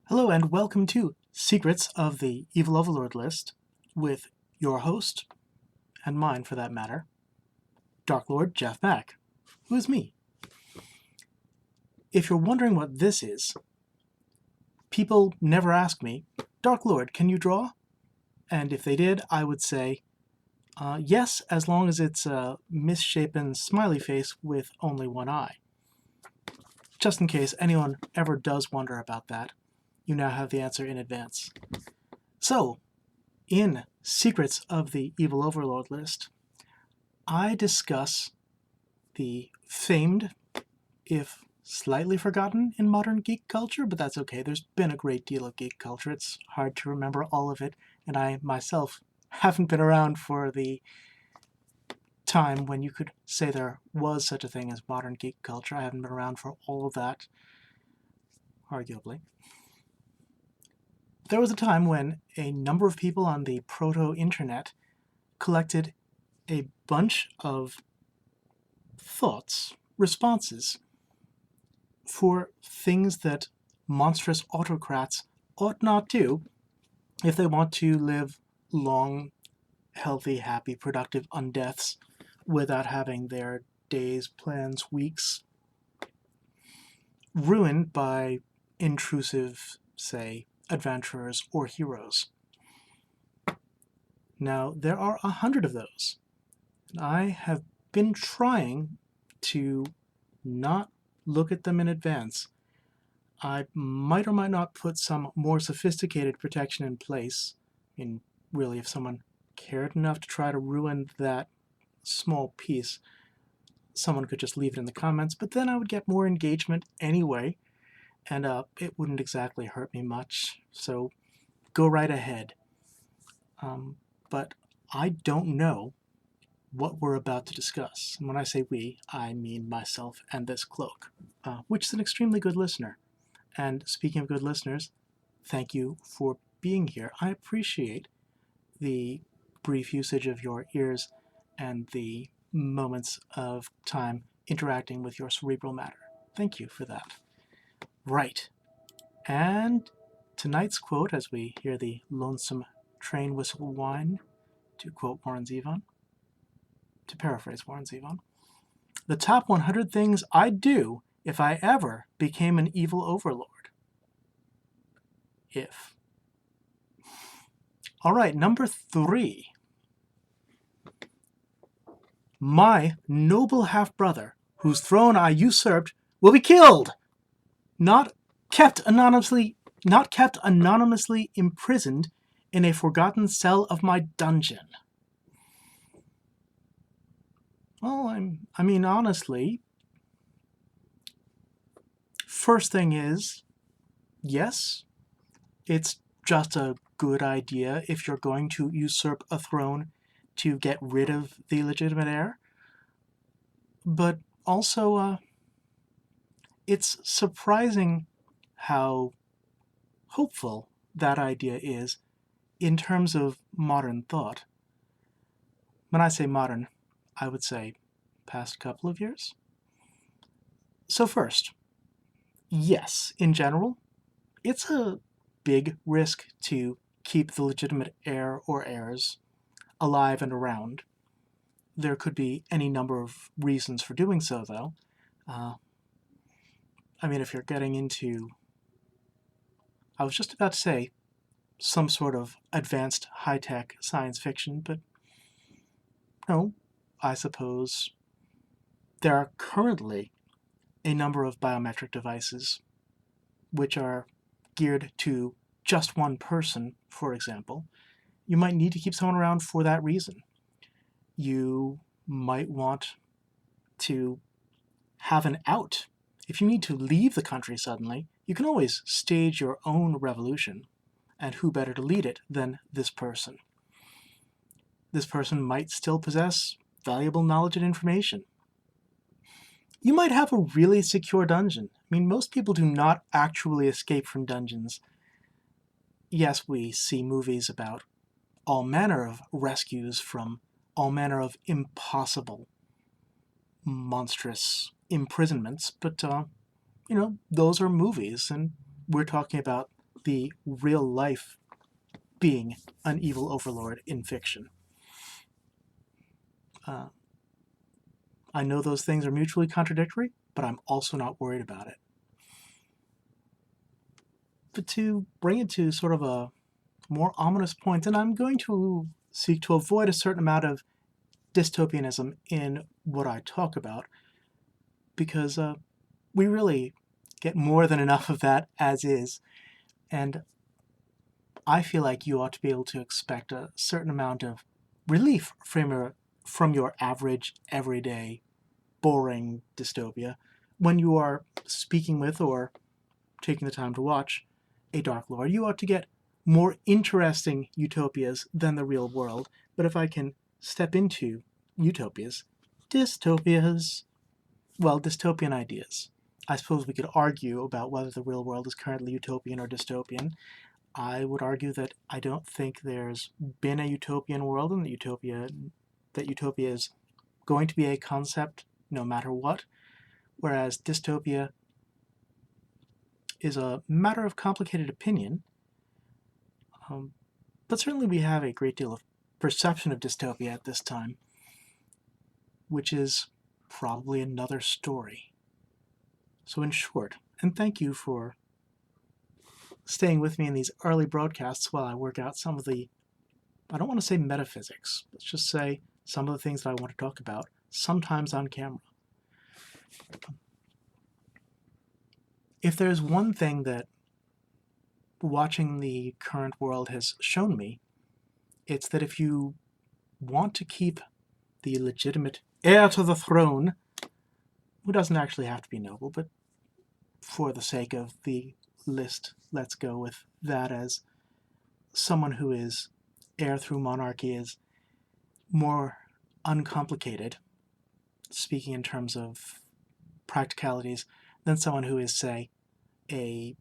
Hello and welcome to Secrets of the Evil Overlord list with your host, and mine for that matter, Dark Lord Jeff Mack, who is me. If you're wondering what this is, people never ask me, Dark Lord, can you draw? And if they did, I would say, yes, as long as it's a misshapen smiley face with only one eye. Just in case anyone ever does wonder about that, you now have the answer in advance. So, in Secrets of the Evil Overlord list, I discuss the famed, if slightly forgotten in modern geek culture, but that's okay. There's been a great deal of geek culture. It's hard to remember all of it, and I myself haven't been around for the time when you could say there was such a thing as modern geek culture. I haven't been around for all of that, arguably. There was a time when a number of people on the proto-internet collected a bunch of thoughts, responses, for things that monstrous autocrats ought not do if they want to live long, healthy, happy, productive undeaths without having their days, plans, weeks ruined by intrusive, say, adventurers or heroes. Now, there are 100 of those. I have been trying to not look at them in advance. I might or might not put some more sophisticated protection in place. I mean, really, if someone cared enough to try to ruin that small piece, someone could just leave it in the comments, but then I would get more engagement anyway, and it wouldn't exactly hurt me much, so go right ahead. But I don't know what we're about to discuss. And when I say we, I mean myself and this cloak, which is an extremely good listener. And speaking of good listeners, thank you for being here. I appreciate the brief usage of your ears and the moments of time interacting with your cerebral matter. Thank you for that. Right. And tonight's quote, as we hear the lonesome train whistle whine, to quote Warren Zevon, to paraphrase Warren Zevon, the top 100 things I'd do if I ever became an evil overlord. If. All right, number 3. My noble half-brother, whose throne I usurped, will be killed, not kept anonymously imprisoned in a forgotten cell of my dungeon. Well, I mean, honestly, first thing is, yes, it's just a good idea if you're going to usurp a throne to get rid of the legitimate heir. But also, it's surprising how hopeful that idea is in terms of modern thought. When I say modern, I would say past couple of years. So first, yes, in general, it's a big risk to keep the legitimate heir or heirs alive and around. There could be any number of reasons for doing so, though. I mean, if you're getting into, I was just about to say, some sort of advanced high-tech science fiction, but no, I suppose there are currently a number of biometric devices which are geared to just one person, for example. You might need to keep someone around for that reason. You might want to have an out. If you need to leave the country suddenly, you can always stage your own revolution, and who better to lead it than this person? This person might still possess valuable knowledge and information. You might have a really secure dungeon. I mean, most people do not actually escape from dungeons. Yes, we see movies about all manner of rescues from all manner of impossible, monstrous imprisonments, but, those are movies, and we're talking about the real life being an evil overlord in fiction. I know those things are mutually contradictory, but I'm also not worried about it. But to bring it to sort of a more ominous point, and I'm going to seek to avoid a certain amount of dystopianism in what I talk about, because we really get more than enough of that as is, and I feel like you ought to be able to expect a certain amount of relief from your average, everyday, boring dystopia when you are speaking with or taking the time to watch a Dark Lord. You ought to get more interesting utopias than the real world. But if I can step into utopias, dystopias, well, dystopian ideas. I suppose we could argue about whether the real world is currently utopian or dystopian. I would argue that I don't think there's been a utopian world, and that utopia is going to be a concept no matter what, whereas dystopia is a matter of complicated opinion. But certainly we have a great deal of perception of dystopia at this time, which is probably another story. So in short, and thank you for staying with me in these early broadcasts while I work out some of the, I don't want to say metaphysics, let's just say some of the things that I want to talk about, sometimes on camera. If there's one thing that watching the current world has shown me, it's that if you want to keep the legitimate heir to the throne, who doesn't actually have to be noble, but for the sake of the list, let's go with that as someone who is heir through monarchy is more uncomplicated, speaking in terms of practicalities, than someone who is, say, a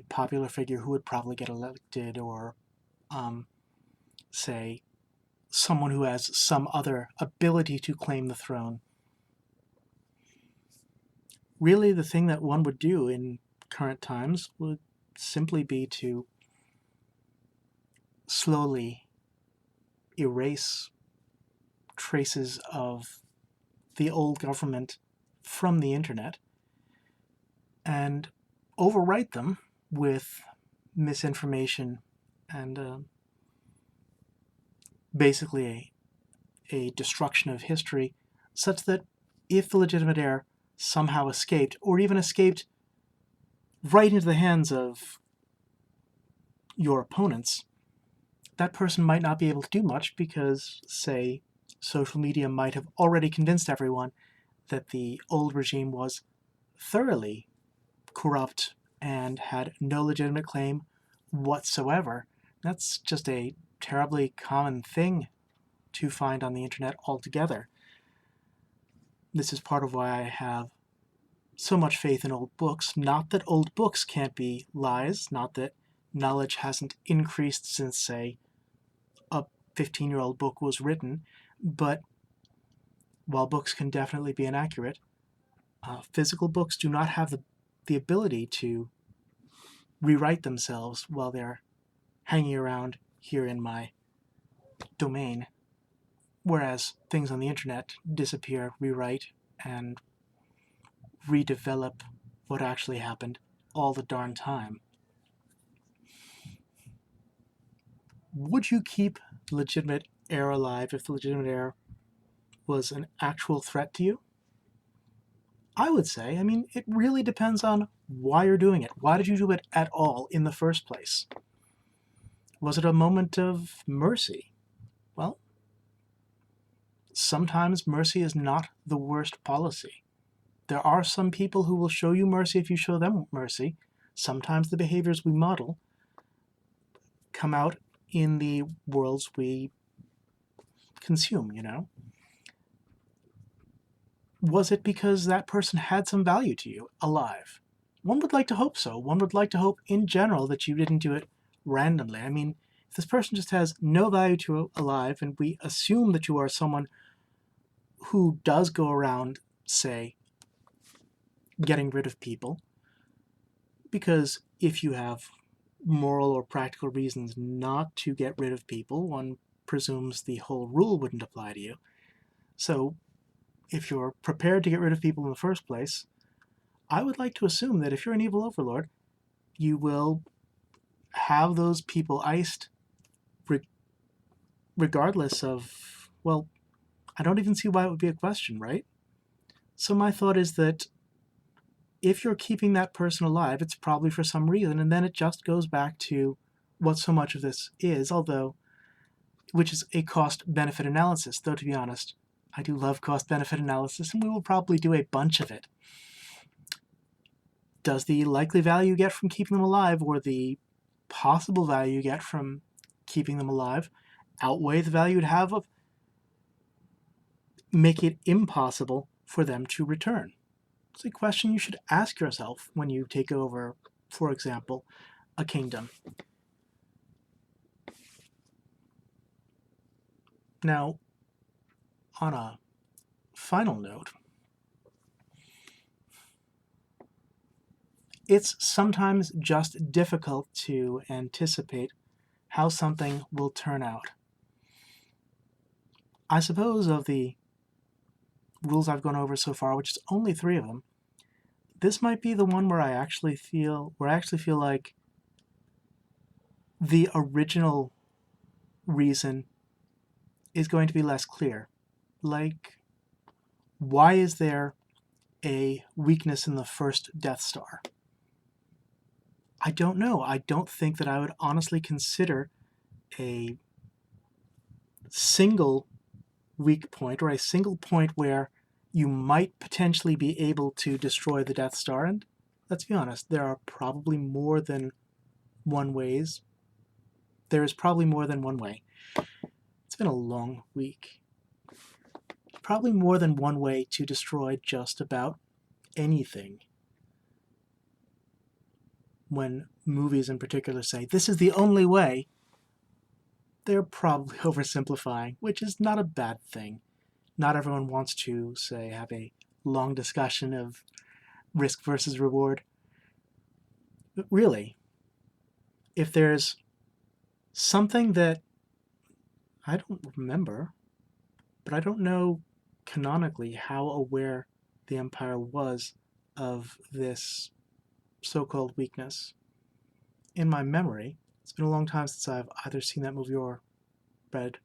popular figure who would probably get elected, or say, someone who has some other ability to claim the throne. Really, the thing that one would do in current times would simply be to slowly erase traces of the old government from the internet and overwrite them with misinformation and basically a destruction of history, such that if the legitimate heir somehow escaped, or even escaped right into the hands of your opponents, that person might not be able to do much because, say, social media might have already convinced everyone that the old regime was thoroughly corrupt and had no legitimate claim whatsoever. That's just a terribly common thing to find on the internet altogether. This is part of why I have so much faith in old books. Not that old books can't be lies, not that knowledge hasn't increased since, say, a 15-year-old book was written, but while books can definitely be inaccurate, physical books do not have the ability to rewrite themselves while they're hanging around here in my domain, whereas things on the internet disappear, rewrite, and redevelop what actually happened all the darn time. Would you keep the legitimate heir alive if the legitimate heir was an actual threat to you? I would say, it really depends on why you're doing it. Why did you do it at all in the first place? Was it a moment of mercy? Well, sometimes mercy is not the worst policy. There are some people who will show you mercy if you show them mercy. Sometimes the behaviors we model come out in the worlds we consume, Was it because that person had some value to you, alive? One would like to hope so. One would like to hope, in general, that you didn't do it randomly. If this person just has no value to you alive, and we assume that you are someone who does go around, say, getting rid of people, because if you have moral or practical reasons not to get rid of people, one presumes the whole rule wouldn't apply to you. So if you're prepared to get rid of people in the first place, I would like to assume that if you're an evil overlord, you will have those people iced regardless of, well, I don't even see why it would be a question, right? So my thought is that if you're keeping that person alive, it's probably for some reason, and then it just goes back to what so much of this is, which is a cost-benefit analysis, though to be honest, I do love cost-benefit analysis, and we will probably do a bunch of it. Does the likely value you get from keeping them alive, or the possible value you get from keeping them alive, outweigh the value you'd have of making it impossible for them to return? It's a question you should ask yourself when you take over, for example, a kingdom. Now, on a final note, it's sometimes just difficult to anticipate how something will turn out. I suppose of the rules I've gone over so far, which is only 3 of them, this might be the one where I actually feel like the original reason is going to be less clear. Like, why is there a weakness in the first Death Star? I don't know. I don't think that I would honestly consider a single weak point, or a single point where you might potentially be able to destroy the Death Star. And let's be honest, there are probably more than one ways. There is probably more than one way. It's been a long week. Probably more than one way to destroy just about anything. When movies in particular say, this is the only way, they're probably oversimplifying, which is not a bad thing. Not everyone wants to, say, have a long discussion of risk versus reward. But really, if there's something that I don't remember, but I don't know canonically how aware the Empire was of this so-called weakness. In my memory, it's been a long time since I've either seen that movie or read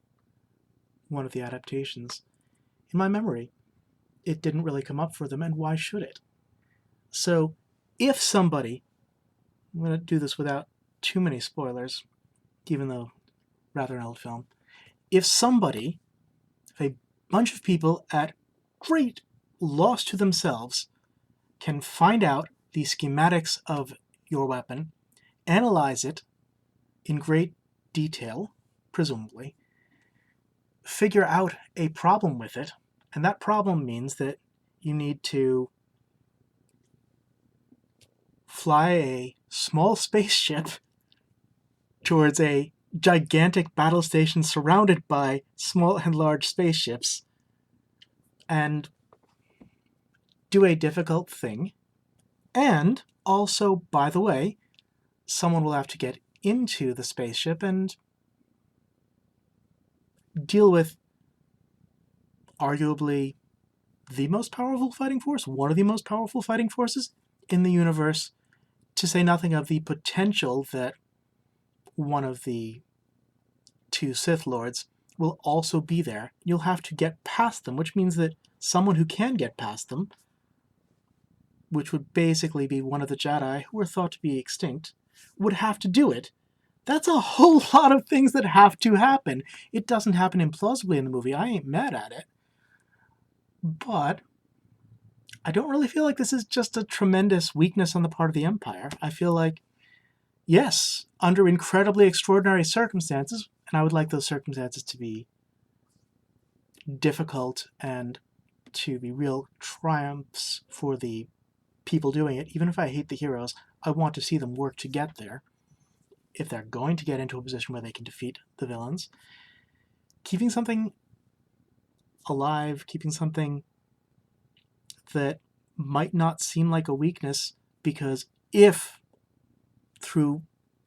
one of the adaptations. In my memory, it didn't really come up for them, and why should it? So, if somebody, I'm going to do this without too many spoilers, even though rather an old film, if somebody, if a bunch of people at great loss to themselves can find out the schematics of your weapon, analyze it in great detail, presumably, figure out a problem with it, and that problem means that you need to fly a small spaceship towards a gigantic battle station surrounded by small and large spaceships, and do a difficult thing. And also, by the way, someone will have to get into the spaceship and deal with arguably the most powerful fighting force, one of the most powerful fighting forces in the universe, to say nothing of the potential that one of the 2 Sith Lords will also be there. You'll have to get past them, which means that someone who can get past them, which would basically be one of the Jedi who are thought to be extinct, would have to do it. That's a whole lot of things that have to happen. It doesn't happen implausibly in the movie. I ain't mad at it. But I don't really feel like this is just a tremendous weakness on the part of the Empire. I feel like, yes, under incredibly extraordinary circumstances, and I would like those circumstances to be difficult and to be real triumphs for the people doing it. Even if I hate the heroes, I want to see them work to get there. If they're going to get into a position where they can defeat the villains, keeping something alive, keeping something that might not seem like a weakness, because if through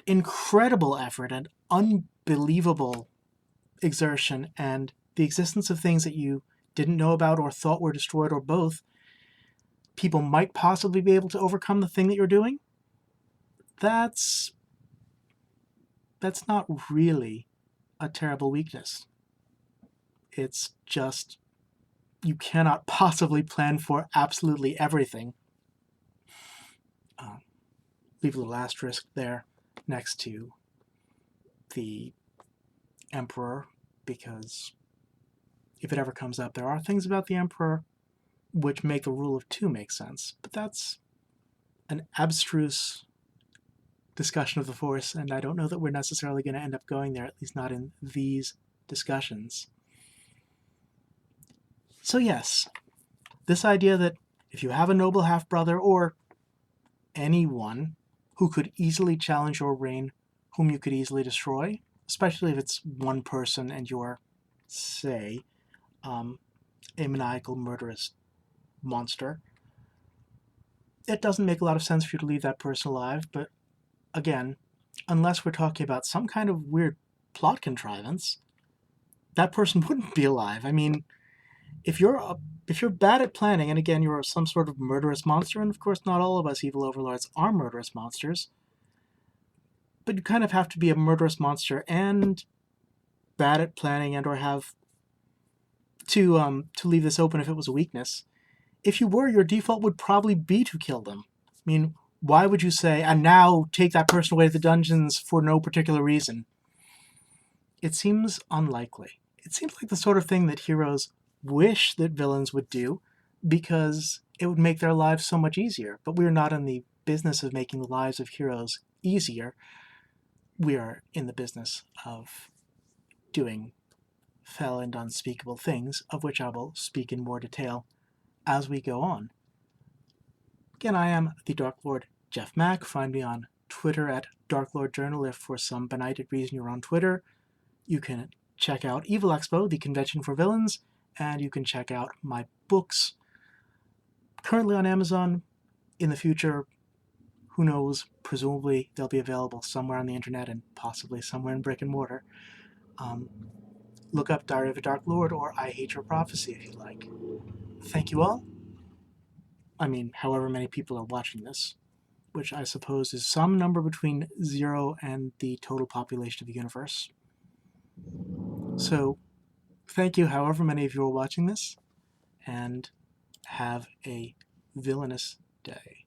incredible effort and unbelievable exertion, and the existence of things that you didn't know about or thought were destroyed or both, people might possibly be able to overcome the thing that you're doing, that's not really a terrible weakness. It's just you cannot possibly plan for absolutely everything. Leave a little asterisk there next to the Emperor, because if it ever comes up, there are things about the Emperor which make the rule of two make sense, but that's an abstruse discussion of the Force, and I don't know that we're necessarily going to end up going there, at least not in these discussions. So yes, this idea that if you have a noble half-brother or anyone who could easily challenge your reign, whom you could easily destroy, especially if it's one person and you're, say, a maniacal, murderous monster, it doesn't make a lot of sense for you to leave that person alive, but again, unless we're talking about some kind of weird plot contrivance, that person wouldn't be alive. I mean, if you're bad at planning, and again, you're some sort of murderous monster, and of course not all of us evil overlords are murderous monsters, but you kind of have to be a murderous monster and bad at planning and or have to leave this open if it was a weakness. If you were, your default would probably be to kill them. I mean, why would you say, and now take that person away to the dungeons for no particular reason? It seems unlikely. It seems like the sort of thing that heroes wish that villains would do, because it would make their lives so much easier. But we're not in the business of making the lives of heroes easier. We are in the business of doing fell and unspeakable things, of which I will speak in more detail as we go on. Again, I am the Dark Lord Jeff Mack. Find me on Twitter at DarkLordJournal if for some benighted reason you're on Twitter. You can check out Evil Expo, the convention for villains, and you can check out my books. Currently on Amazon. In the future, who knows, presumably they'll be available somewhere on the internet and possibly somewhere in brick and mortar. Look up Diary of a Dark Lord or I Hate Your Prophecy if you like. Thank you all. I mean, however many people are watching this, which I suppose is some number between 0 and the total population of the universe. So, thank you, however many of you are watching this, and have a villainous day.